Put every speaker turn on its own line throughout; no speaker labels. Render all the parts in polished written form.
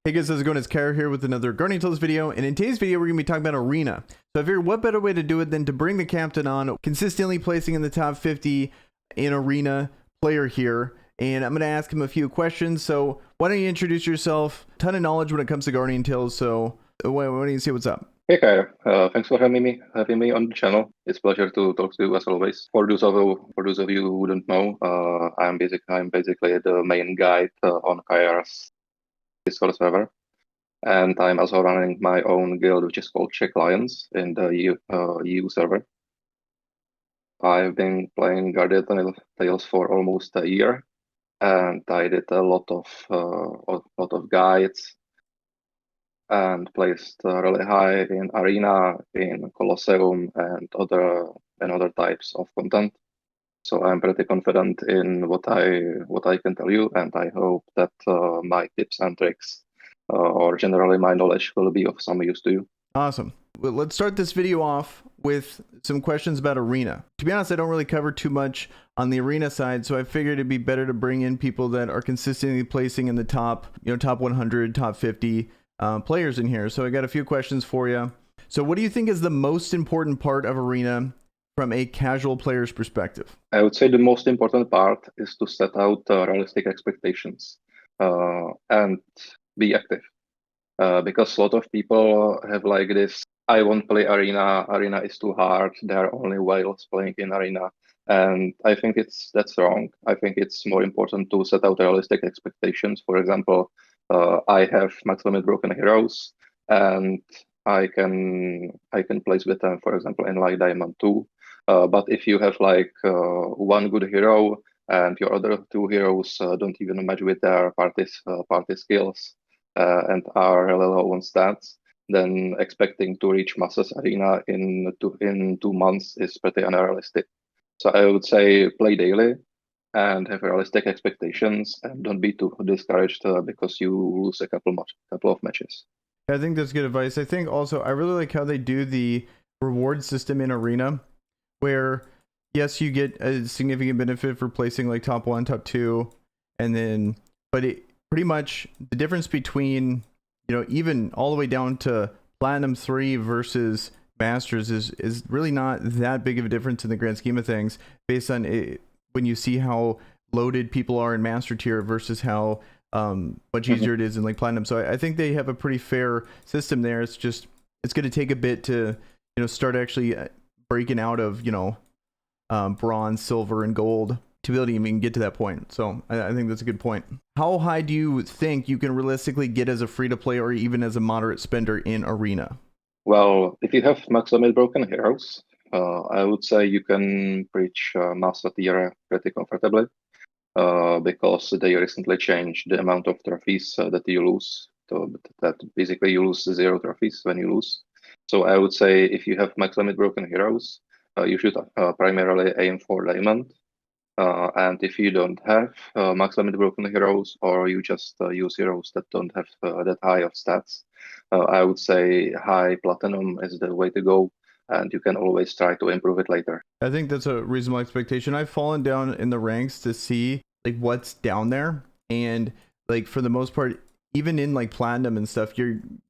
Hey guys, how's it going? It's Kara here with another Guardian Tales video, and in today's video we're going to be talking about Arena. So I figured what better way to do it than to bring the captain on, consistently placing in the top 50 in Arena player here, and I'm going to ask him a few questions. So why don't you introduce yourself? Ton of knowledge when it comes to Guardian Tales, so why don't you say what's up?
Hey Kyle, thanks for having me on the channel. It's a pleasure to talk to you as always. For those of you who don't know, I'm basically the main guide on Kaira's Discord server, and I'm also running my own guild, which is called Czech Lions in the EU server. I've been playing Guardian Tales for almost a year, and I did a lot of guides and placed really high in Arena, in Colosseum, and other types of content. So I'm pretty confident in what I can tell you, and I hope that my tips and tricks, or generally my knowledge, will be of some use to you.
Awesome. Well, let's start this video off with some questions about Arena. To be honest, I don't really cover too much on the Arena side, so I figured it'd be better to bring in people that are consistently placing in the top, top 100, top 50 players in here. So I got a few questions for you. So what do you think is the most important part of Arena from a casual player's perspective?
I would say the most important part is to set out realistic expectations and be active. Because a lot of people have like this, I won't play arena is too hard, there are only whales playing in arena. And I think that's wrong. I think it's more important to set out realistic expectations. For example, I have max limit broken heroes, and I can place with them, for example, in like Diamond 2. But if you have like one good hero and your other two heroes don't even match with their party skills, and are really low on stats, then expecting to reach Masters Arena in 2 months is pretty unrealistic. So I would say play daily and have realistic expectations, and don't be too discouraged because you lose a couple of matches.
I think that's good advice. I think also I really like how they do the reward system in Arena, where yes, you get a significant benefit for placing like top 1, top 2, and then but it pretty much the difference between even all the way down to Platinum 3 versus Masters is really not that big of a difference in the grand scheme of things, based on it when you see how loaded people are in Master tier versus how much easier it is in like Platinum. So I think they have a pretty fair system there. It's going to take a bit to start actually breaking out of bronze, silver, and gold to be able to even get to that point. So I think that's a good point. How high do you think you can realistically get as a free-to-play or even as a moderate spender in Arena?
Well, if you have max limit broken heroes, I would say you can reach Master tier pretty comfortably. Because they recently changed the amount of trophies that you lose. So that basically you lose 0 trophies when you lose. So I would say if you have max limit broken heroes, you should primarily aim for Diamond. And if you don't have max limit broken heroes, or you just use heroes that don't have that high of stats, I would say high Platinum is the way to go, and you can always try to improve it later.
I think that's a reasonable expectation. I've fallen down in the ranks to see like what's down there, and like for the most part, even in like Platinum and stuff,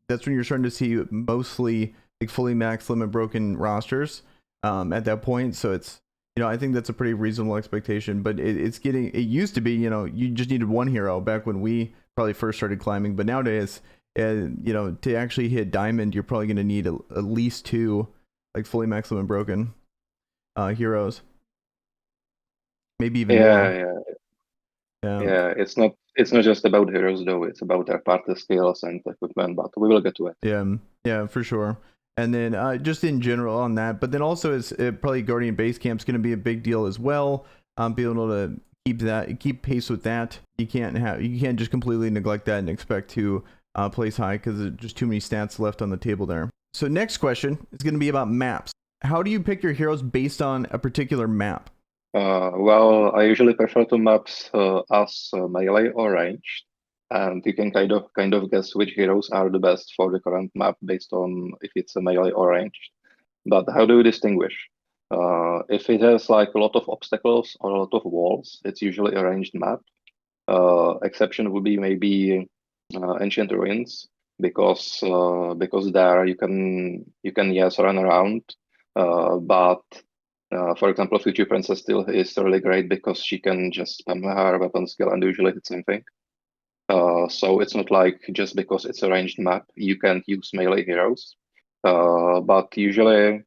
that's when you're starting to see mostly like fully max limit broken rosters at that point. So it's I think that's a pretty reasonable expectation, but it used to be you just needed one hero back when we probably first started climbing, but nowadays to actually hit Diamond, you're probably going to need at least 2 like fully max limit broken heroes, maybe even more.
Yeah. It's not just about heroes though. It's about their party skills and equipment. But we will get to it.
Yeah, for sure. And then just in general on that, but then also is probably Guardian Base Camp's going to be a big deal as well. Being able to keep pace with that. You can't just completely neglect that and expect to place high, because there's just too many stats left on the table there. So next question is going to be about maps. How do you pick your heroes based on a particular map?
Well, I usually prefer to maps as melee or ranged, and you can kind of guess which heroes are the best for the current map based on if it's a melee or ranged. But how do you distinguish? If it has like a lot of obstacles or a lot of walls, it's usually a ranged map. Exception would be maybe Ancient Ruins because there you can yes run around, but for example, Future Princess still is really great because she can just spam her weapon skill and usually hit something. So it's not like just because it's a ranged map you can't use melee heroes. But usually,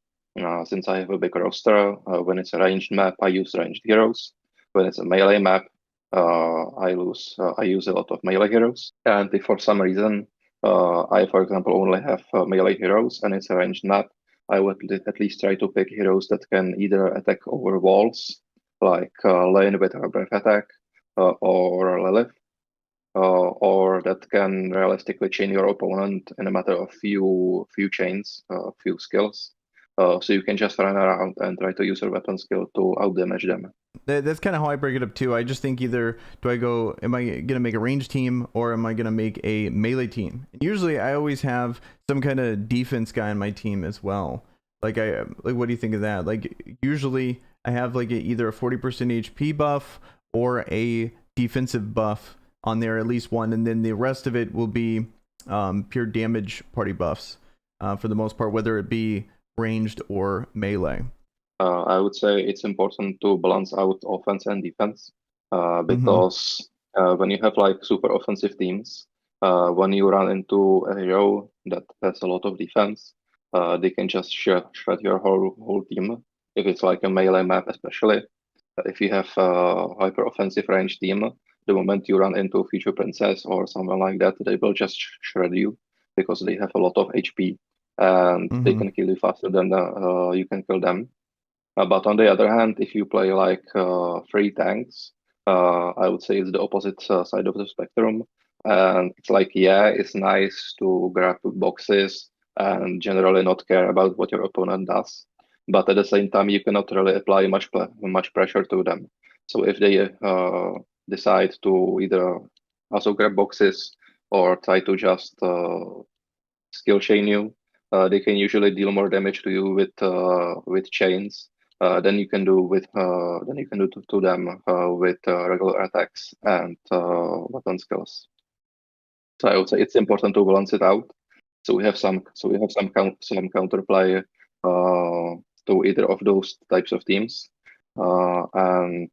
since I have a big roster, when it's a ranged map, I use ranged heroes. When it's a melee map, I use a lot of melee heroes. And if for some reason I, for example, only have melee heroes and it's a ranged map, I would at least try to pick heroes that can either attack over walls, like Lane with her breath attack, or Lilith, or that can realistically chain your opponent in a matter of few chains, few skills. So you can just run around and try to use your weapon skill to outdamage them.
That's kind of how I break it up too. I just think either am I gonna make a range team or am I gonna make a melee team? Usually, I always have some kind of defense guy on my team as well. Like what do you think of that? Like usually, I have like either a 40% HP buff or a defensive buff on there, at least one, and then the rest of it will be pure damage party buffs for the most part, whether it be ranged or melee.
I would say it's important to balance out offense and defense
Mm-hmm.
because when you have like super offensive teams, when you run into a hero that has a lot of defense, they can just shred your whole team. If it's like a melee map, especially if you have a hyper offensive range team, the moment you run into Future Princess or someone like that, they will just shred you because they have a lot of HP and they
Mm-hmm.
can kill you faster than you can kill them. But on the other hand, if you play like three tanks, I would say it's the opposite side of the spectrum. And it's like, yeah, it's nice to grab boxes and generally not care about what your opponent does. But at the same time, you cannot really apply much pressure to them. So if they decide to either also grab boxes or try to just skill chain you, they can usually deal more damage to you with chains than you can do to them with regular attacks and weapon skills. So I would say it's important to balance it out. So we have some counterplay to either of those types of teams, and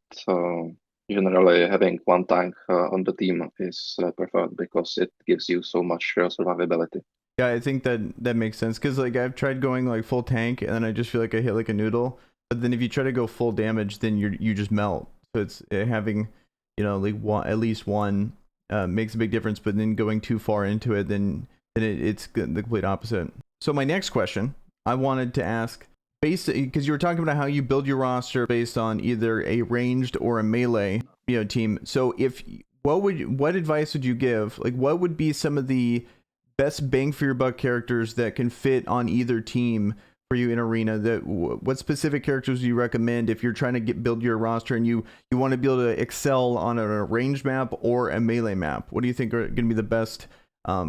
generally having one tank on the team is preferred because it gives you so much survivability.
Yeah, I think that makes sense because like I've tried going like full tank and then I just feel like I hit like a noodle. But then if you try to go full damage, then you just melt. So it's having like at least one makes a big difference. But then going too far into it, then it's the complete opposite. So my next question, I wanted to ask, based because you were talking about how you build your roster based on either a ranged or a melee team. So if what advice would you give? Like what would be some of the best bang for your buck characters that can fit on either team for you in arena? That what specific characters do you recommend if you're trying to build your roster and you want to be able to excel on a range map or a melee map? What do you think are going to be the best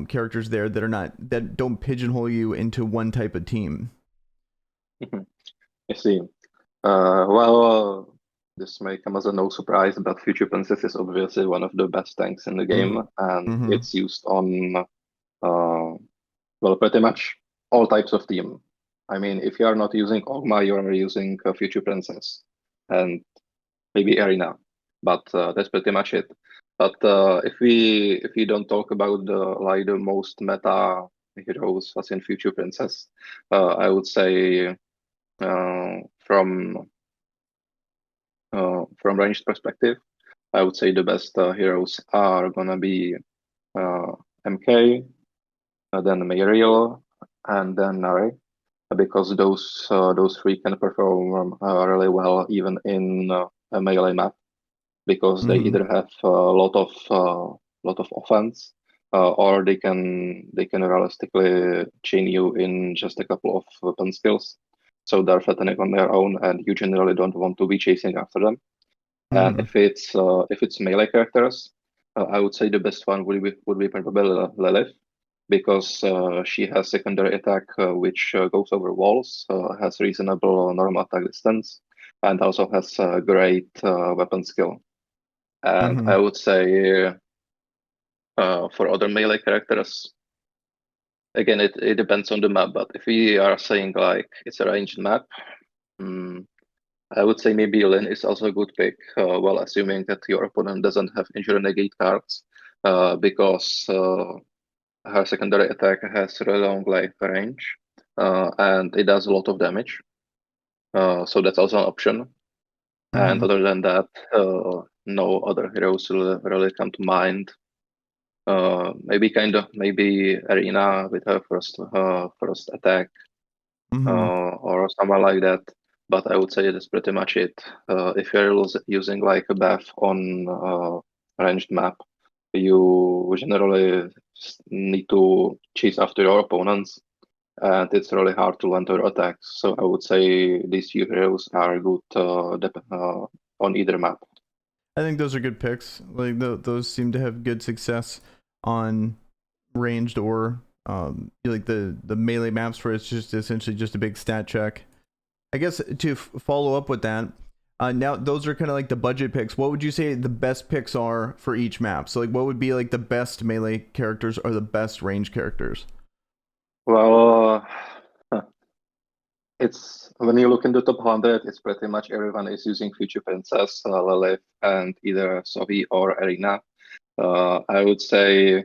characters there that don't pigeonhole you into one type of team?
I see. Well, this may come as a no surprise, but Future Princess is obviously one of the best tanks in the game, and
Mm-hmm.
it's used on, well, pretty much all types of team. I mean, if you are not using Ogma, you are using Future Princess and maybe Arena, but that's pretty much it. But if we don't talk about the most meta heroes as in Future Princess, I would say uh, from from ranged perspective, I would say the best heroes are gonna be uh, MK, then Muriel, and then Nare, because those three can perform really well even in a melee map because they
Mm-hmm.
either have a lot of offense or they can realistically chain you in just a couple of weapon skills. So they're fattening on their own, and you generally don't want to be chasing after them. And
Mm-hmm.
if it's melee characters, I would say the best one would be probably Lilith, because she has secondary attack which goes over walls, has reasonable normal attack distance, and also has great weapon skill. And
Mm-hmm.
I would say For other melee characters, again, it depends on the map. But if we are saying like it's a ranged map, mm, I would say maybe Lyn is also a good pick. Well, assuming that your opponent doesn't have injury negate cards, because her secondary attack has really long life range, and it does a lot of damage. So that's also an option. And
Mhm.
other than that, no other heroes really come to mind. Maybe Arena with her first attack,
Mhm.
or someone like that. But I would say that's pretty much it. If you're using like a buff on ranged map, you generally need to chase after your opponents, and it's really hard to land their attacks. So I would say these few heroes are good on either map.
I think those are good picks. Like those seem to have good success on ranged or like the melee maps where it's just essentially just a big stat check. I guess to follow up with that, now those are kind of like the budget picks. What would you say the best picks are for each map? So like, what would be like the best melee characters or the best range characters?
Well, it's when you look into top 100, it's pretty much everyone is using Future Princess, Lilith, and either Sophie or Arena. I would say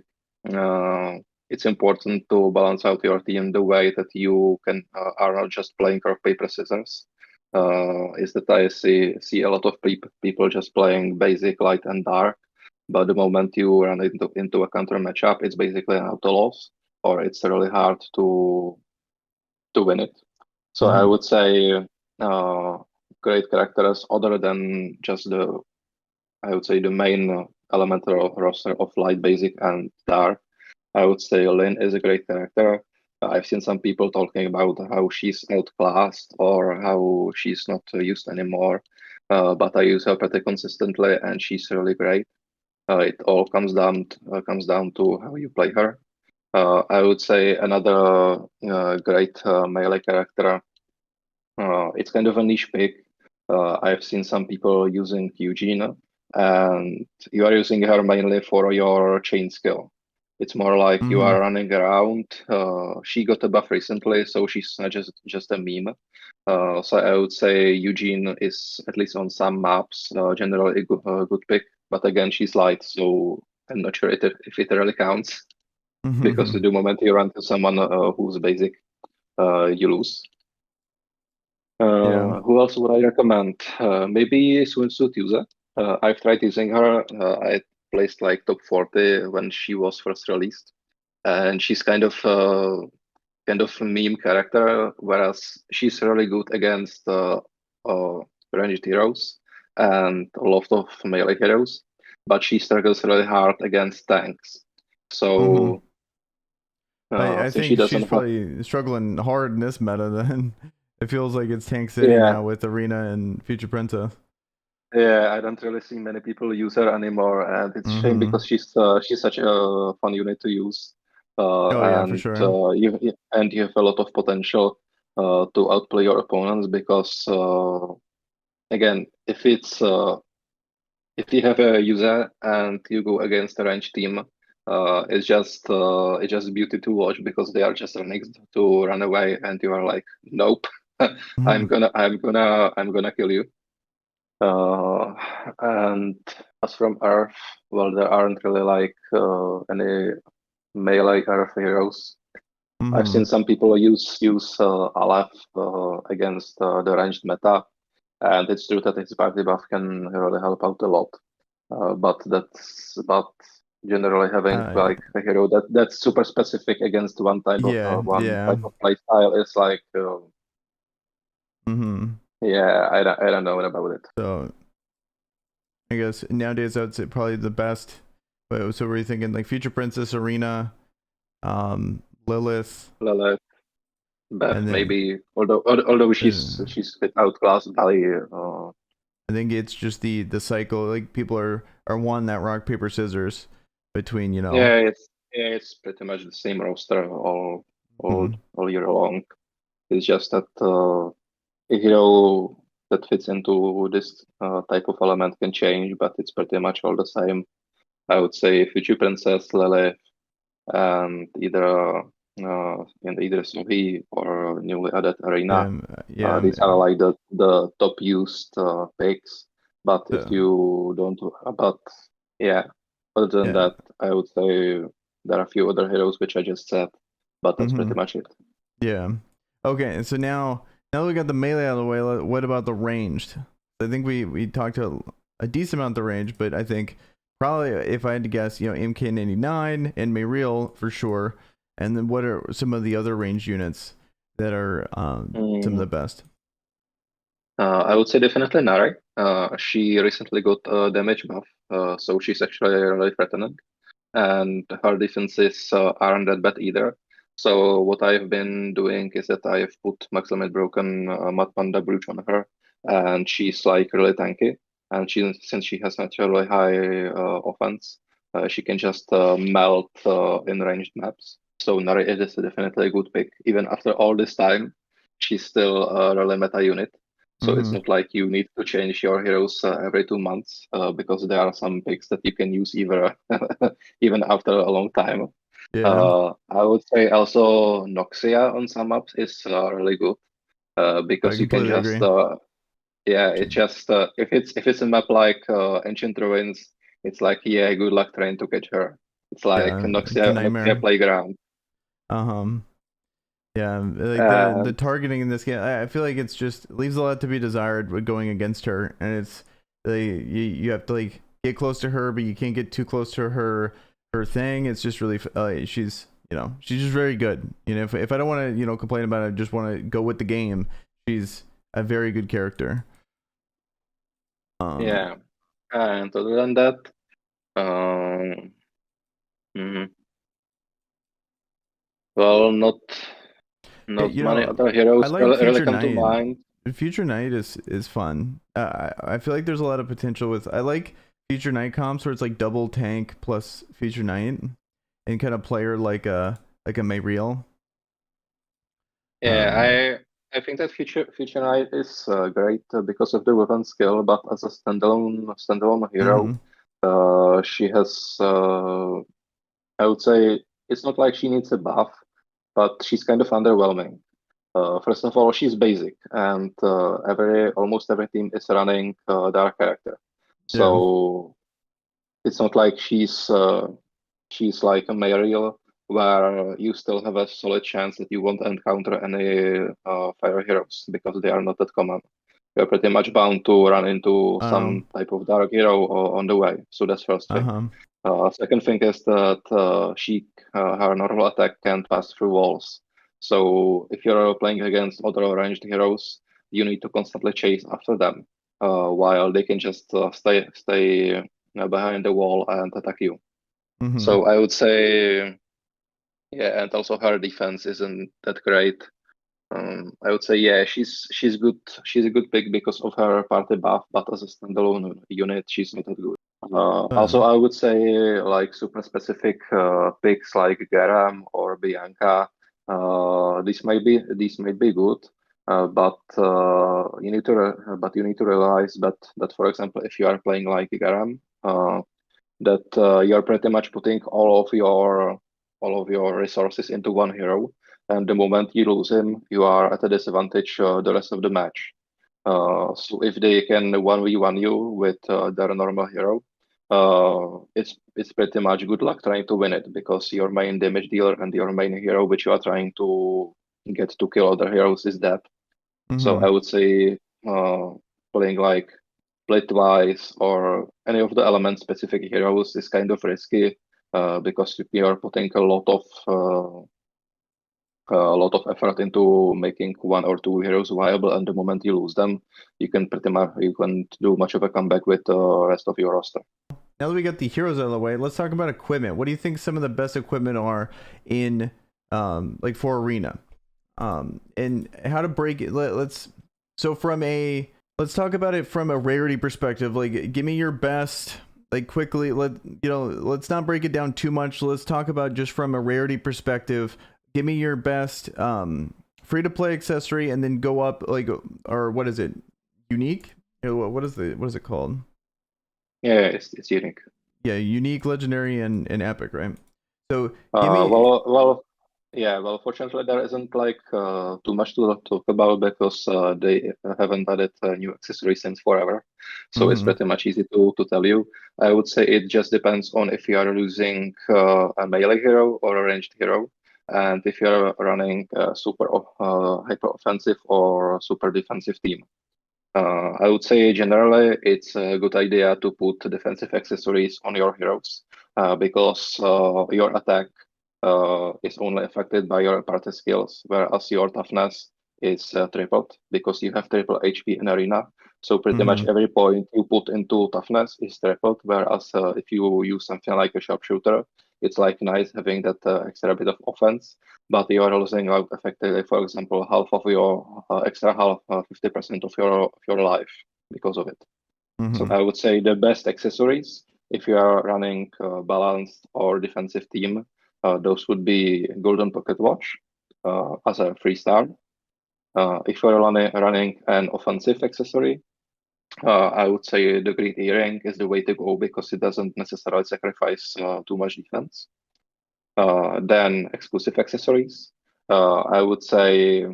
it's important to balance out your team the way that you can are not just playing rock paper scissors. Is that I see a lot of people just playing basic light and dark, but the moment you run into a counter matchup, it's basically an auto loss, or it's really hard to win it. So I
Mm-hmm.
would say uh, great characters other than just I would say the main elemental roster of light, basic, and dark. I would say Lyn is a great character. I've seen some people talking about how she's outclassed or how she's not used anymore, but I use her pretty consistently, and she's really great. It all comes down to how you play her. I would say another great melee character. It's kind of a niche pick. I've seen some people using Eugene, and you are using her mainly for your chain skill. It's more like you
Mm-hmm.
are running around. She got a buff recently, so she's not just a meme. So I would say Eugene is, at least on some maps, generally a good pick. But again, she's light, so I'm not sure if it really counts, because
Mm-hmm.
the moment you run to someone who's basic, you lose.
Yeah.
Who else would I recommend? Maybe Swimsuit User. I've tried using her. I placed like top 40 when she was first released, and she's kind of a meme character, whereas she's really good against uh, ranged heroes and a lot of melee heroes, but she struggles really hard against tanks.
Mm-hmm.
So
I
since she
think she's
doesn't have,
probably struggling hard in this meta. Then it feels like it's Tank City
yeah,
now with Arena and Future Princess.
yeah, I don't really see many people use her anymore, and it's a shame
Mm-hmm.
because she's such a fun unit to use,
Oh yeah, for sure.
you have a lot of potential to outplay your opponents because again, if you have a user and you go against a range team, it's just beauty to watch because they are just running to run away, and you are like, nope,
Mm-hmm.
I'm gonna kill you. Uh, and as from Earth, well, there aren't really like any melee Earth heroes. I've
Mm-hmm.
seen some people use Aleph against the ranged meta, and it's true that its party buff can really help out a lot. But generally having
Uh,
like a hero that's super specific against
yeah,
one
yeah.
type of play style is like
Mm-hmm.
yeah, I don't know about it.
So I guess nowadays I would say probably the best. But so were you thinking like Future Princess, Arena, Lilith,
Lilith, Beth
and then
maybe, although
uh,
she's a bit outclassed by
I think it's just the cycle. Like people are one that rock paper scissors between
yeah, it's pretty much the same roster
mhm.
all year long. It's just that a hero that fits into this type of element can change, but it's pretty much all the same. I would say Future Princess, Lilith, and either Sophie or newly added Arena. These are like the top used picks. But if you don't, but yeah, other than that, I would say there are a few other heroes which I just said, but that's pretty much it.
Yeah. Okay, and so now that we got the melee out of the way, what about the ranged? I think we talked a decent amount of the range, but I think probably if I had to guess, MK99 and Mayriel for sure. And then what are some of the other range units that are some of the best?
I would say definitely Nari. She recently got a damage buff, so she's actually really threatening, and her defenses aren't that bad either. So what I've been doing is that I've put Max Limit Broken Mud Panda Brooch on her, and she's like really tanky. And since she has such a really high offense, she can just melt in ranged maps. So Nari is definitely a good pick. Even after all this time, she's still a really meta unit. So it's not like you need to change your heroes every 2 months because there are some picks that you can use either even after a long time. I would say also Noxia on some maps is really good because you can just it just if it's a map like Ancient Ruins, it's like good luck trying to catch her. It's like Noxia Playground.
Yeah, like the targeting in this game, I feel like it's just leaves a lot to be desired with going against her, and it's you have to like get close to her, but you can't get too close to her thing. It's just really she's she's just very good. If I don't want to complain about it, I just want to go with the game. She's a very good character.
Yeah, and other than that, well, not many other heroes really come to mind.
Future Knight is fun. I feel like there's a lot of potential with. I like Future Knight comps where it's like double tank plus Future Knight, and kind of player like a Mayriel.
Yeah, I think that Future Knight is great because of the weapon skill, but as a standalone hero, she has I would say it's not like she needs a buff, but she's kind of underwhelming. First of all, she's basic, and almost every team is running dark character, so it's not like she's like a Mayriel where you still have a solid chance that you won't encounter any fire heroes because they are not that common. You're pretty much bound to run into some type of dark hero on the way. So that's first thing. Second thing is that her normal attack can't pass through walls. So if you're playing against other ranged heroes, you need to constantly chase after them, while they can just stay behind the wall and attack you. So I would say, yeah, and also her defense isn't that great. I would say, yeah, she's good. She's a good pick because of her party buff, but as a standalone unit, she's not that good. Also, I would say like super specific picks like Garam or Bianca. These might be good, but you need to realize that for example, if you are playing like Garam, that you're pretty much putting all of your resources into one hero, and the moment you lose him, you are at a disadvantage the rest of the match. So if they can 1v1 you with their normal hero, it's pretty much good luck trying to win it because your main damage dealer and your main hero, which you are trying to get to kill other heroes, is dead. So I would say playing like Splitwise or any of the element specific heroes is kind of risky because you are putting a lot of effort into making one or two heroes viable, and the moment you lose them, you can do much of a comeback with the rest of your roster.
Now that we got the heroes out of the way, let's talk about equipment. What do you think some of the best equipment are in like for arena? And how to break it. Let's talk about it from a rarity perspective. Like, give me your best, like quickly. Let's not break it down too much. Let's talk about just from a rarity perspective. Give me your best free to play accessory, and then go up or what is it? Unique? What is it called?
Yeah, it's unique.
yeah, unique, legendary, and epic, right? So give
Uh,
me.
well, well, yeah. Well, fortunately, there isn't like too much to talk about because they haven't added new accessories since forever. So it's
Mhm.
pretty much easy to tell you. I would say it just depends on if you are using a melee hero or a ranged hero, and if you are running a super hyper offensive or super defensive team. I would say generally it's a good idea to put defensive accessories on your heroes because your attack is only affected by your party skills, whereas your toughness is tripled because you have triple HP in arena. So pretty much
Mhm.
every point you put into toughness is tripled, whereas if you use something like a sharpshooter, it's like nice having that extra bit of offense, but you are losing out effectively, for example, half of your extra half, 50% of your life because of it. So
Mhm.
I would say the best accessories, if you are running a balanced or defensive team, those would be Golden Pocket Watch as a free star. If you're running an offensive accessory, I would say the Great Earring is the way to go because it doesn't necessarily sacrifice too much defense. Then exclusive accessories. I would say,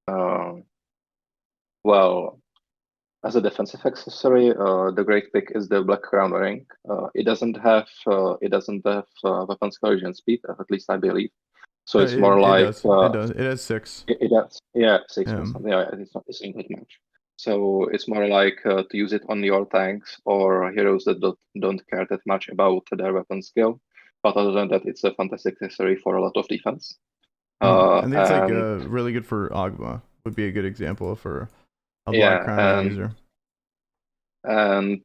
uh, well, as a defensive accessory, the great pick is the Black Crown Ring. It doesn't have weapons collision speed, at least I believe. So it's more
It
like
does. It does. It has 6.
it does, yeah, 6%.
Yeah.
Yeah, it's not that much. So it's more like to use it on your tanks or heroes that don't care that much about their weapon skill. But other than that, it's a fantastic accessory for a lot of defense.
I think it's like
And
really good for Agma. Would be a good example for a Black
yeah,
Crown Ring user.
and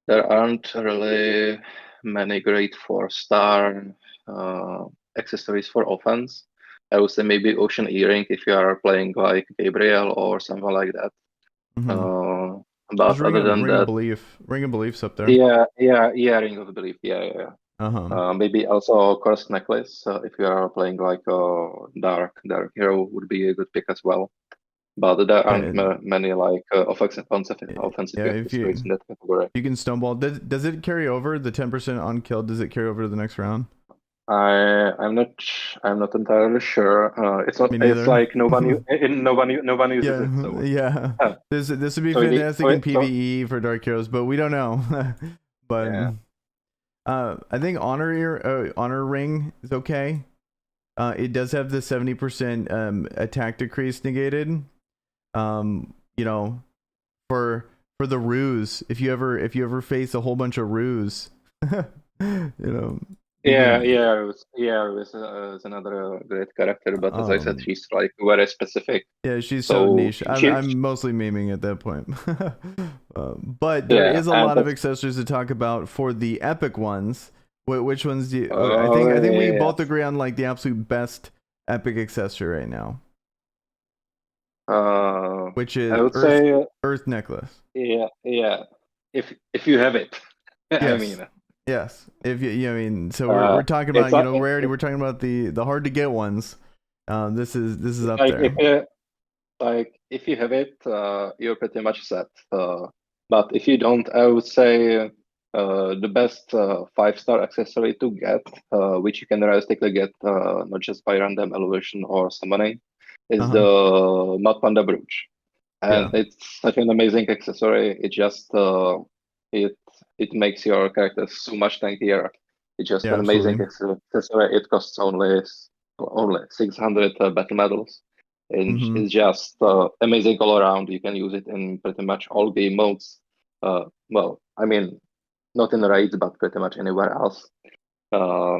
there aren't really many great four-star accessories for offense. I would say maybe Ocean Earring if you are playing like Gabriel or something like that.
Mm-hmm.
Uh,
Just
but other than
Ring of
that,
Belief. Ring of Belief's up there.
yeah, Ring of Belief, yeah.
Uh huh.
Maybe also Cursed Necklace if you are playing like a dark hero would be a good pick as well. But there aren't
And
many like offensive
yeah, if
accessories in that category.
you can snowball. Does it carry over the 10% on kill? Does it carry over to the next round?
I'm not entirely sure. It's not.
Me
It's
neither.
like nobody uses it.
Yeah,
So
yeah. This would be
so the
fantastic
so,
in
so
PvE for Dark Heroes, but we don't know. But
yeah.
I think Honor Ring is okay. It does have the 70% attack decrease negated. You know, for the ruse, if you ever face a whole bunch of ruse, you know, you can.
It's another great character, but as I said,
Um,
she's like very specific.
yeah, she's so
So
niche.
she
I'm mostly memeing at that point. But there
yeah,
is a
and
lot of
that's
accessories to talk about for the epic ones. Which ones do you? I think we
yeah.
both agree on like the absolute best epic accessory right now,
Uh,
which
I
is
would say
Earth Necklace.
yeah. If you have it, I
Yes.
mean,
Yes. If I mean, so we're
uh,
talking
it's
about rarity. We're talking about the hard to get ones. This is up
like
there.
if you have it, you're pretty much set. But if you don't, I would say the best five-star accessory to get, which you can realistically get not just by random elevation or summoning,
Uh
is
huh.
the Mud Panda Brooch. And
Yeah.
it's such an amazing accessory. It it makes your character so much tankier. It's just
Yeah.
an amazing
Absolutely.
accessory. It costs only 600 battle medals. And
Mm-hmm.
it's just amazing all around. You can use it in pretty much all game modes. Well, I mean, not in raids, but pretty much anywhere else. Uh,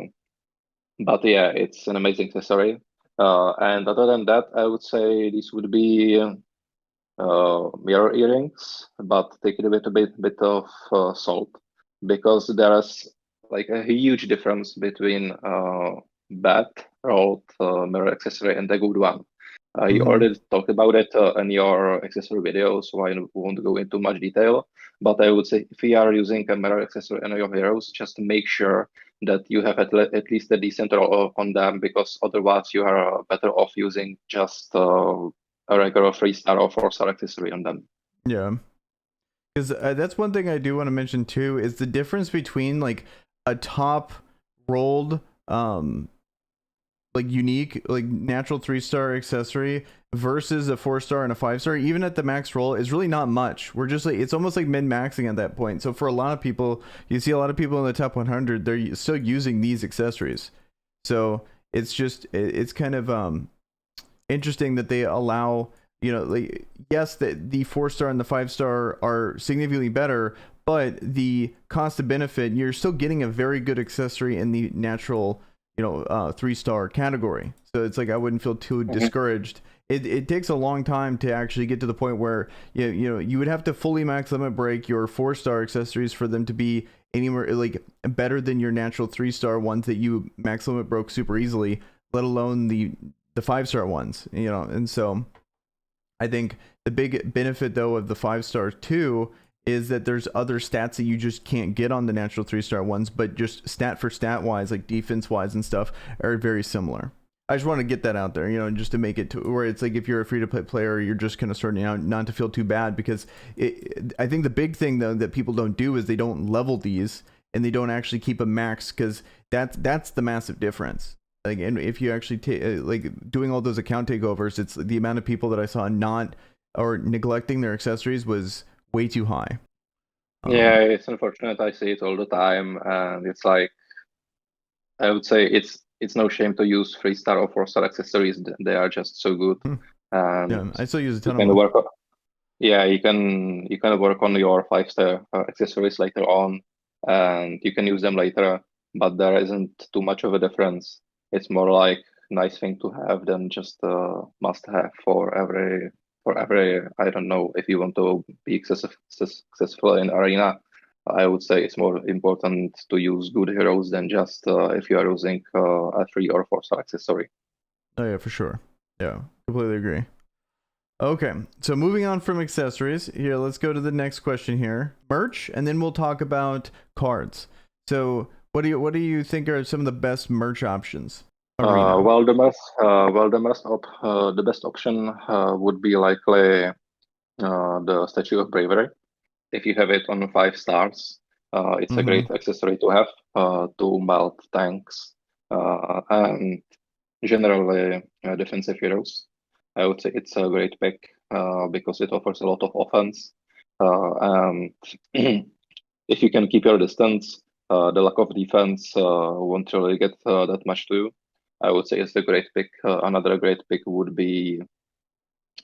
but yeah, it's an amazing accessory. And other than that, I would say this would be mirror earrings, but take it with a bit of salt because there is like a huge difference between bad rolled mirror accessory and a good one. You
Mm-hmm.
already talked about it in your accessory video, so I won't go into much detail. But I would say if you are using a mirror accessory on your heroes, just make sure that you have at least a decent roll on them, because otherwise you are better off using just a regular 3-star or 4-star accessory on them.
Yeah. Because that's one thing I do want to mention too is the difference between like a top rolled like unique like natural 3-star accessory versus a 4-star and a 5-star even at the max roll is really not much. We're just like it's almost like min maxing at that point. So for a lot of people, you see a lot of people in the top 100, they're still using these accessories. So it's just it's kind of interesting that they allow, you know, like yes, the 4-star and the 5-star are significantly better, but the cost of benefit, you're still getting a very good accessory in the natural, you know, 3-star category. So it's like I wouldn't feel too discouraged. It takes a long time to actually get to the point where you know you would have to fully max limit break your 4-star accessories for them to be anywhere like better than your natural 3-star ones that you max limit broke super easily, let alone the 5-star ones, you know. And so I think the big benefit though of the 5-star too is that there's other stats that you just can't get on the natural 3-star ones, but just stat for stat wise, like defense wise and stuff, are very similar. I just want to get that out there, you know, just to make it to where it's like if you're a free to play player, you're just kind of starting out not to feel too bad, because I think the big thing though that people don't do is they don't level these and they don't actually keep a max, because that's the massive difference. Like, and if you actually like doing all those account takeovers, it's the amount of people that I saw not or neglecting their accessories was way too high.
Yeah, it's unfortunate. I see it all the time, and it's like I would say it's no shame to use 3-star or 4-star accessories. They are just so good, and
Yeah, I still use a
you
ton of
can
them.
work on, yeah, you can work on your 5-star accessories later on, and you can use them later. But there isn't too much of a difference. It's more like nice thing to have than just a must have for every. I don't know, if you want to be successful in arena. I would say it's more important to use good heroes than just if you are using a 3 or 4-star accessory.
Oh yeah, for sure. Yeah, completely agree. Okay, so moving on from accessories, here let's go to the next question here. Merch, and then we'll talk about cards. So what do you think are some of the best merch options? Arena.
The best option would be likely the Statue of Bravery. If you have it on 5 stars, it's a
Mm-hmm.
great accessory to have to melt tanks and generally defensive heroes. I would say it's a great pick because it offers a lot of offense. And if you can keep your distance, the lack of defense won't really get that much to you. I would say it's a great pick. Another great pick would be,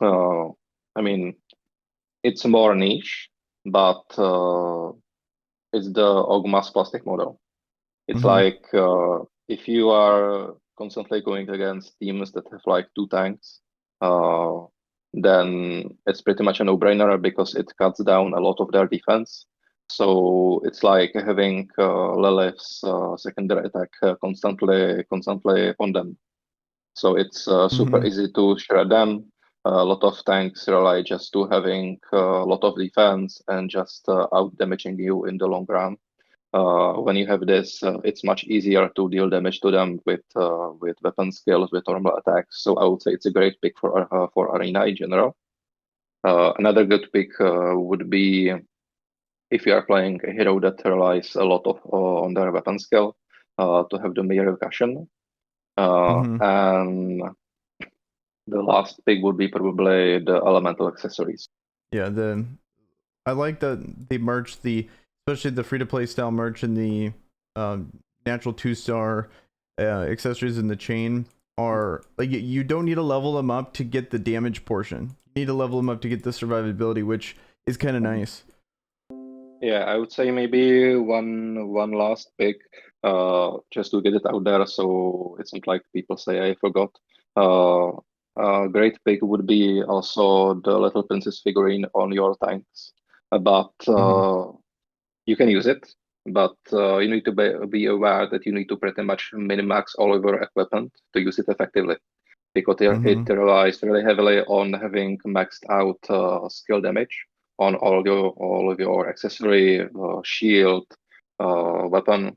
I mean, it's more niche, but it's the Ogma's plastic model. It's
Mm-hmm.
like if you are constantly going against teams that have like 2 tanks, uh, then it's pretty much a no-brainer because it cuts down a lot of their defense. So it's like having Lilith's secondary attack constantly on them. So it's super
Mm-hmm.
easy to shred them. A lot of tanks rely just to having a lot of defense and just out damaging you in the long run. When you have this, it's much easier to deal damage to them with weapon skills, with normal attacks. So I would say it's a great pick for arena in general. Another good pick would be if you are playing a hero that relies a lot on their weapon skill to have the Mirror Cushion.
Mm-hmm.
And the last pick would be probably the elemental accessories.
Yeah, I like that they merged especially the free to play style merch and the natural 2-star accessories in the chain are like you don't need to level them up to get the damage portion. You need to level them up to get the survivability, which is kind of nice.
Yeah, I would say maybe one last pick, just to get it out there, so it's not like people say I forgot. Uh, a great pick would be also the Little Princess figurine on your tanks, but
Mm-hmm.
you can use it, but you need to be aware that you need to pretty much min-max all of your equipment to use it effectively, because
Mm-hmm.
it relies really heavily on having maxed out skill damage on all of your accessory, shield, weapon.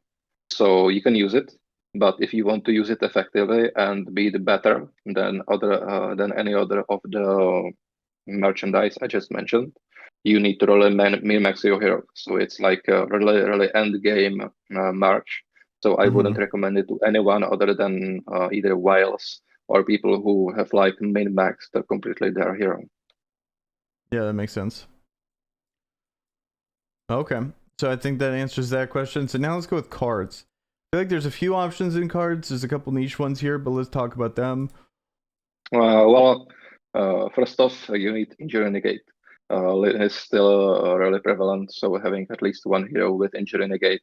So you can use it, but if you want to use it effectively and be the better than any other of the merchandise I just mentioned, you need to really min-max your hero. So it's like a really end game merge. So I wouldn't recommend it to anyone other than either whales or people who have like min-maxed completely their hero.
Yeah, that makes sense. Okay, so I think that answers that question. So now let's go with cards. I feel like there's a few options in cards. There's a couple niche ones here, but let's talk about them.
First off, you need Injury Negate. Lin is still really prevalent, so having at least one hero with Injury Negate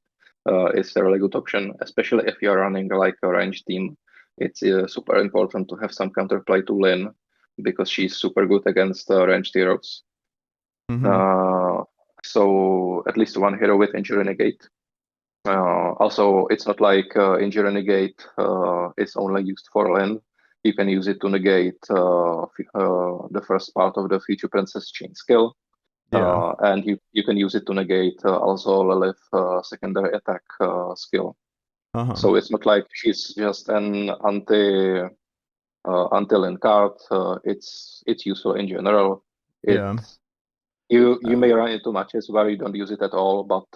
is a really good option, especially if you're running like a range team. It's super important to have some counterplay to Lin because she's super good against ranged heroes. So at least one hero with Injury Negate. Also, it's not like Injury Negate is only used for Lin. You can use it to negate the first part of the Future Princess chain skill.
Yeah.
And you can use it to negate also Lilith secondary attack skill. So it's not like she's just an anti-Lin card. It's useful in general.
Yeah.
You may run into matches where you don't use it at all, but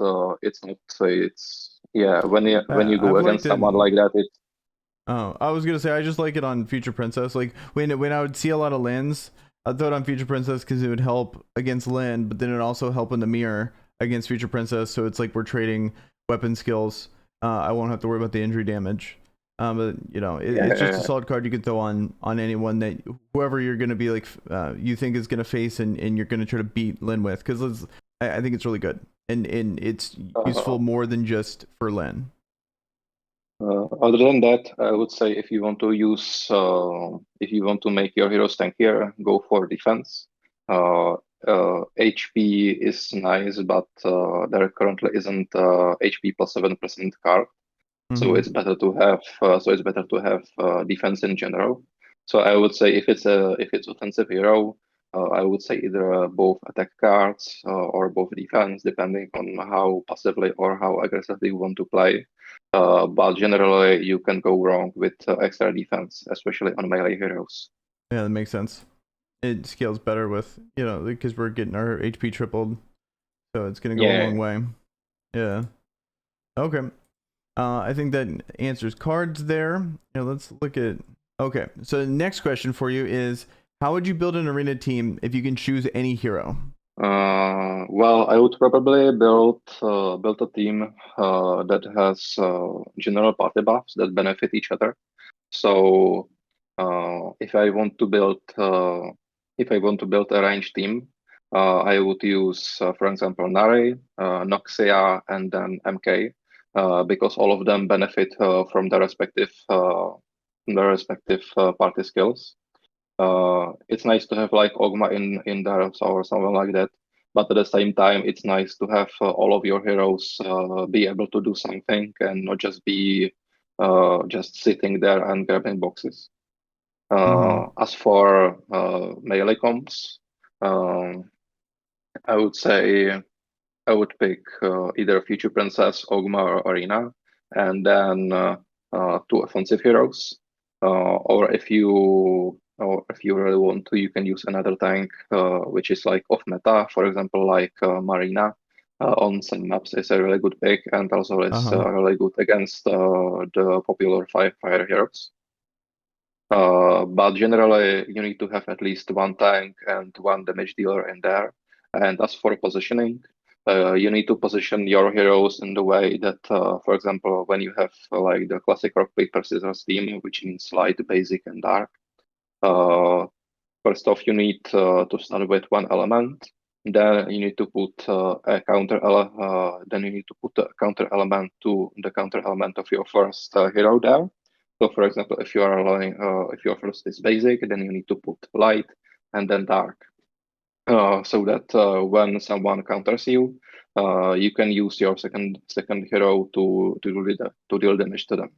it's not. It's when you go
I've
against
liked it.
someone like that, it's.
Oh, I was gonna say I just like it on Future Princess. Like when I would see a lot of Lins, I'd throw it on Future Princess because it would help against Lin, but then it would also help in the mirror against Future Princess. So it's like we're trading weapon skills. I won't have to worry about the injury damage. But you know, it's just a solid card you can throw on anyone that whoever you're gonna be like you think is gonna face and you're gonna try to beat Lin with, because I think it's really good and it's useful more than just for Lin.
Other than that, I would say if you want to use, if you want to make your heroes tankier, go for defense. HP is nice, but there currently isn't HP plus 7% card, so it's better to have. Defense in general. So I would say if it's offensive hero, I would say either both attack cards or both defense, depending on how passively or how aggressively you want to play. But generally, you can go wrong with extra defense, especially on melee heroes.
Yeah, that makes sense. It scales better with, you know, because we're getting our HP tripled, so it's gonna go a long way. Yeah. Okay. I think that answers cards there. Yeah, let's look at. Okay, so the next question for you is: how would you build an arena team if you can choose any hero?
Well, I would probably build a team that has general party buffs that benefit each other. So if I want to build a range team, I would use, for example, Nari, Noxia, and then MK, because all of them benefit from their respective party skills. It's nice to have like Ogma in there or something like that. But at the same time, it's nice to have all of your heroes be able to do something and not just be just sitting there and grabbing boxes. As for melee comps, I would say I would pick either Future Princess, Ogma, or Arena, and then two offensive heroes. Or if you really want to, you can use another tank, which is like off meta. For example, like Marina on some maps is a really good pick, and also is really good against the popular fire heroes. But generally, you need to have at least one tank and one damage dealer in there. And as for positioning, you need to position your heroes in the way that, for example, when you have like the classic rock paper scissors team, which means light, basic, and dark. First off, you need to start with one element. Then you need to put a counter. Then you need to put a counter element to the counter element of your first hero there. So, for example, if you are allowing, if your first is basic, then you need to put light and then dark, so that when someone counters you, you can use your second hero to deal damage to them.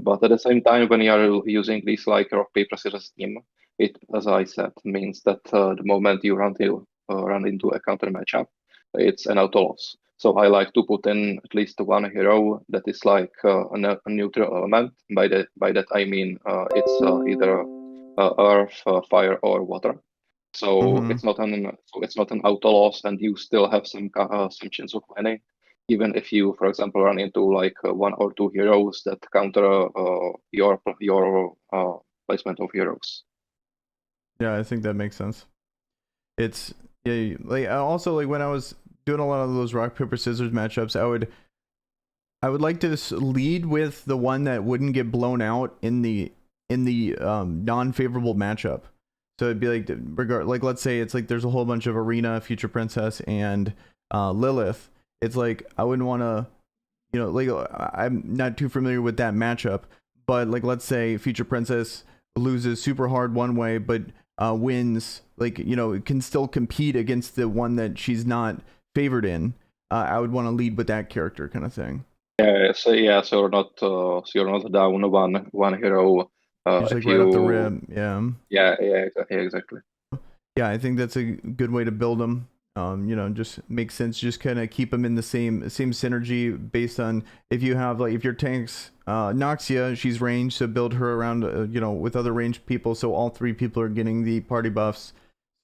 But at the same time, when you are using this like rock paper scissors team, it, as I said, means that the moment you run into a counter matchup, it's an auto loss. So I like to put in at least one hero that is like a neutral element. By that I mean it's either earth, fire, or water. So
Mm-hmm.
it's not an auto loss, and you still have some chance of winning, even if you, for example, run into like one or two heroes that counter your placement of heroes.
Yeah, I think that makes sense. It's yeah, like I also like when I was doing a lot of those rock paper scissors matchups, I would like to lead with the one that wouldn't get blown out in the non-favorable matchup. So it'd be like like let's say it's like there's a whole bunch of Arena, Future Princess, and Lilith. It's like I wouldn't want to, like I'm not too familiar with that matchup, but like let's say Future Princess loses super hard one way, but wins, like can still compete against the one that she's not favored in. I would want to lead with that character kind of thing.
So you're not down one hero.
Just like
If
right off the
you
rib, yeah.
Yeah, exactly.
Yeah, I think that's a good way to build them. Just makes sense. Just kind of keep them in the same synergy based on if you have like if your tank's Noxia, she's ranged, so build her around with other ranged people, so all three people are getting the party buffs.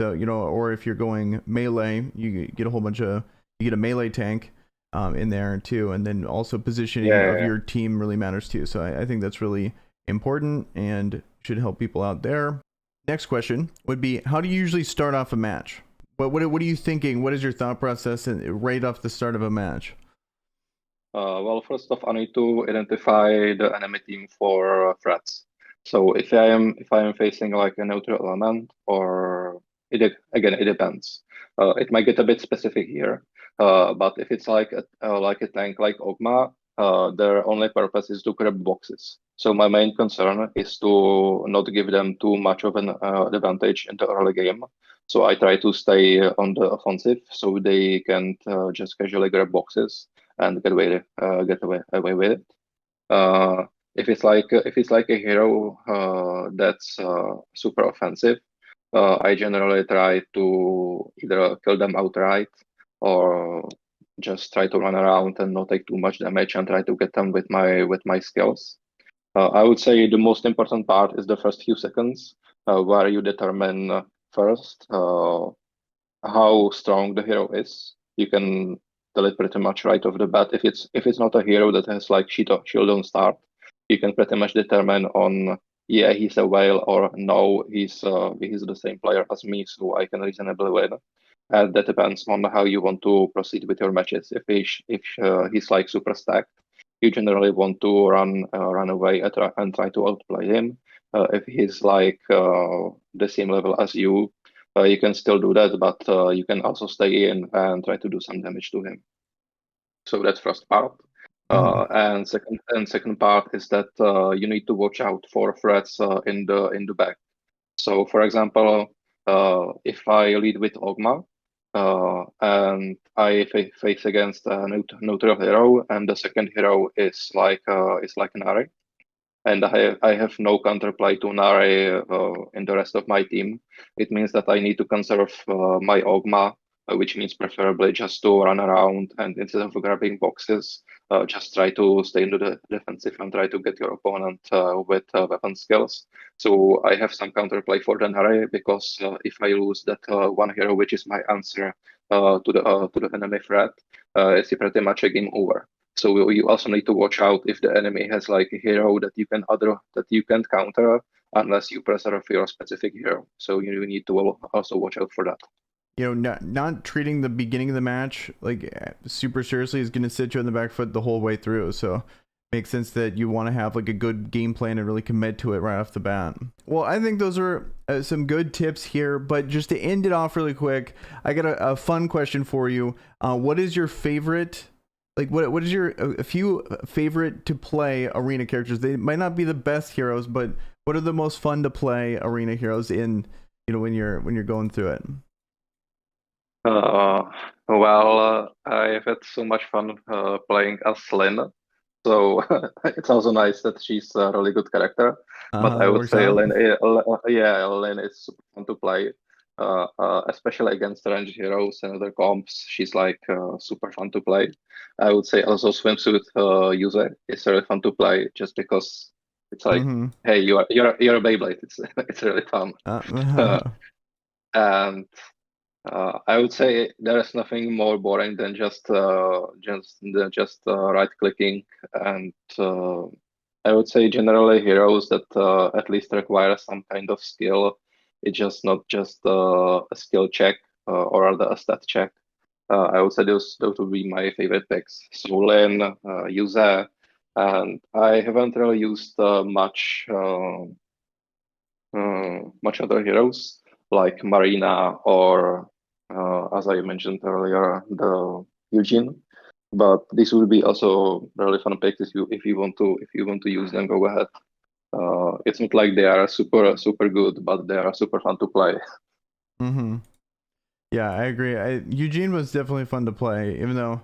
So or if you're going melee, you get a whole bunch of you get a melee tank in there too, and then also positioning of
Yeah,
your team really matters too. So I think that's really important and should help people out there. Next question would be: how do you usually start off a match? What are you thinking? What is your thought process right off the start of a match?
Well, first off, I need to identify the enemy team for threats. So if I am facing like a neutral element, or again it depends. It might get a bit specific here, but if it's like a tank like Ogma, their only purpose is to grab boxes. So my main concern is to not give them too much of an advantage in the early game. So I try to stay on the offensive so they can just casually grab boxes and get away with it. Uh, if it's like a hero that's super offensive, I generally try to either kill them outright or just try to run around and not take too much damage and try to get them with my skills. I would say the most important part is the first few seconds, where you determine first how strong the hero is. You can tell it pretty much right off the bat. If it's not a hero that has like shield on start, you can pretty much determine on, yeah, he's a whale, or no, he's the same player as me, so I can reasonably win. And that depends on how you want to proceed with your matches. If he's like super stacked, you generally want to run away and try to outplay him. If he's like the same level as you, you can still do that, but you can also stay in and try to do some damage to him. So that's first part.
Mm-hmm.
And second part is that you need to watch out for threats in the back. So for example, if I lead with Ogma, and I face against a neutral hero, and the second hero is like an Nari, and I have no counterplay to Nare in the rest of my team. It means that I need to conserve my Ogma, which means preferably just to run around and instead of grabbing boxes, just try to stay into the defensive and try to get your opponent with weapon skills. So I have some counterplay for the Nare because if I lose that one hero, which is my answer to the enemy threat, it's pretty much a game over. So you also need to watch out if the enemy has like a hero that you can't counter unless you preserve your specific hero. So you need to also watch out for that.
Not treating the beginning of the match like super seriously is going to sit you on the back foot the whole way through. So makes sense that you want to have like a good game plan and really commit to it right off the bat. Well, I think those are some good tips here, but just to end it off really quick, I got a fun question for you. What is your favorite? Like what is your a few favorite to play arena characters? They might not be the best heroes, but what are the most fun to play arena heroes in? When you're going through it.
Uh, well, I've had so much fun playing as Lynn. So it's also nice that she's a really good character. But I
That
would
works
say
out.
Lynn is super fun to play, especially against ranged heroes and other comps. She's like super fun to play. I would say also swimsuit user is really fun to play just because it's like,
Mm-hmm.
hey, you're a Beyblade. It's it's really fun. Uh, and I would say there is nothing more boring than just right clicking, and I would say generally heroes that at least require some kind of skill. It's just not just a skill check or rather a stat check. I would say those would be my favorite picks. Solin, Yuze, and I haven't really used much other heroes like Marina or as I mentioned earlier, the Eugene. But this would be also really fun picks if you want to use them, go ahead. It's not like they are super good, but they are super fun to play.
Mm-hmm. Yeah, I agree. Eugene was definitely fun to play, even though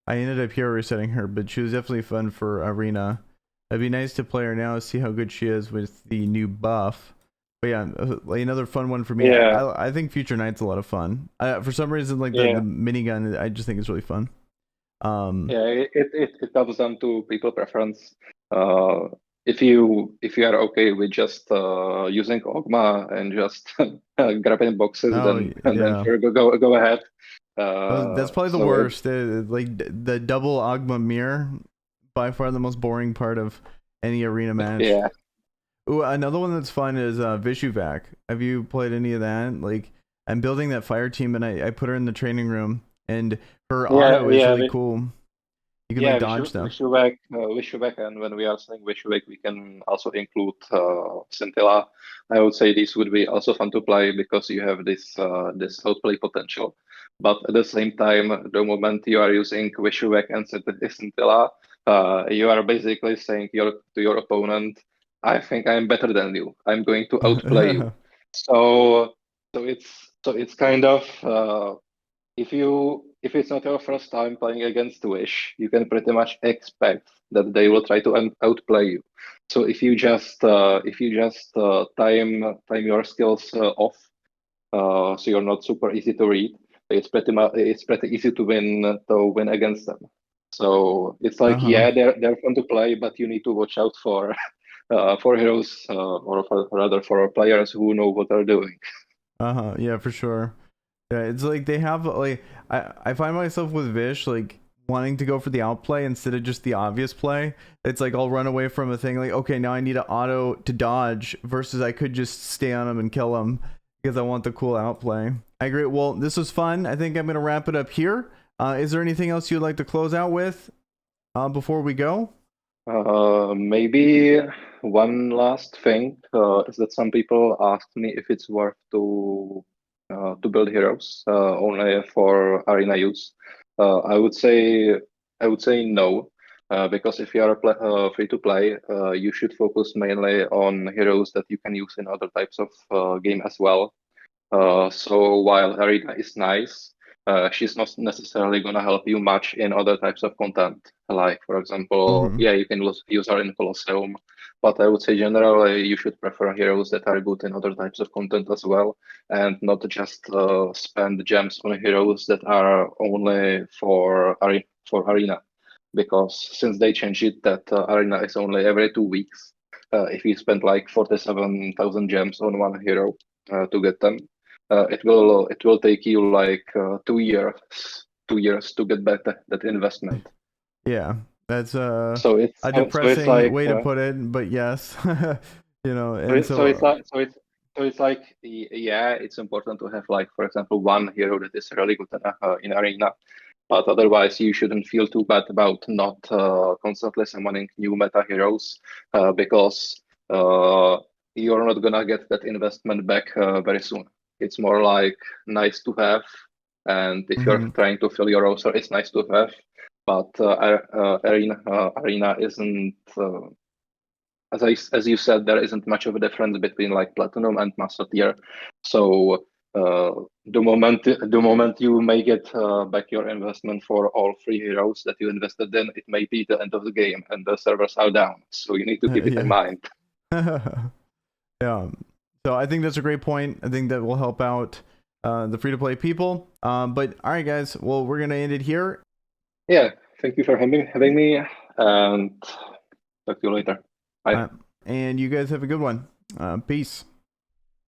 I ended up hero resetting her, but she was definitely fun for arena. It'd be nice to play her now, see how good she is with the new buff. But yeah, like another fun one for me.
Yeah,
I think Future Knight's a lot of fun. For some reason, like the
yeah,
minigun, I just think it's really fun.
yeah. It comes down to people preference. Uh, if you are okay with just using Ogma and just grabbing boxes,
Oh
then
yeah,
sure, go ahead.
that's probably the
So it
worst. Like the double Agma mirror, by far the most boring part of any arena match.
yeah.
Ooh, another one that's fun is Vishuvac. Have you played any of that? Like, I'm building that fire team, and I put her in the training room, and her
Yeah,
auto is
yeah,
really cool. You can like
yeah.
dodge them.
Vishuvek, and when we are saying Vishuvek, we can also include Scintilla. I would say this would be also fun to play because you have this outplay potential. But at the same time, the moment you are using Vishuvek and Scintilla, you are basically saying to your opponent, "I think I'm better than you. I'm going to outplay you." So, so it's kind of if it's not your first time playing against Wish, you can pretty much expect that they will try to outplay you. So if you just time your skills off, so you're not super easy to read, it's pretty easy to win against them. So it's like
Uh-huh.
yeah, they're fun to play, but you need to watch out for heroes rather for players who know what they're doing.
Uh-huh. Yeah, for sure. Yeah, it's like they have like I find myself with Vish like wanting to go for the outplay instead of just the obvious play. It's like I'll run away from a thing like okay, now I need an auto to dodge versus I could just stay on him and kill him because I want the cool outplay. I agree. Well, this was fun. I think I'm gonna wrap it up here. Is there anything else you'd like to close out with before we go?
Maybe one last thing is that some people ask me if it's worth to build heroes only for arena use. I would say no, because if you are free to play, you should focus mainly on heroes that you can use in other types of game as well. So while Arena is nice, she's not necessarily going to help you much in other types of content. Like, for example,
Mm-hmm.
yeah, you can use her in Colosseum, but I would say generally you should prefer heroes that are good in other types of content as well, and not just spend gems on heroes that are only for Arena. Because since they changed it that Arena is only every 2 weeks, if you spend like 47,000 gems on one hero to get them, it will take you like 2 years to get back that investment.
Yeah, that's
So
a
it's
depressing
like
way to put it, but yes, you know,
so,
and
so it's
so
like so it's like yeah, it's important to have like for example one hero that is really good in arena, but otherwise you shouldn't feel too bad about not constantly summoning new meta heroes because uh, you're not gonna get that investment back very soon. It's more like nice to have, and if you're
mhm.
trying to fill your roster, it's nice to have. But arena isn't as you said, there isn't much of a difference between like platinum and master tier. So the moment you may get back your investment for all three heroes that you invested in, it may be the end of the game and the servers are down. So you need to keep it in
Yeah.
mind.
Yeah. So I think that's a great point. I think that will help out the free to play people. But all right, guys. Well, we're gonna end it here.
Yeah, thank you for having me, and talk to you later. Bye.
Uh, and you guys have a good one. Peace.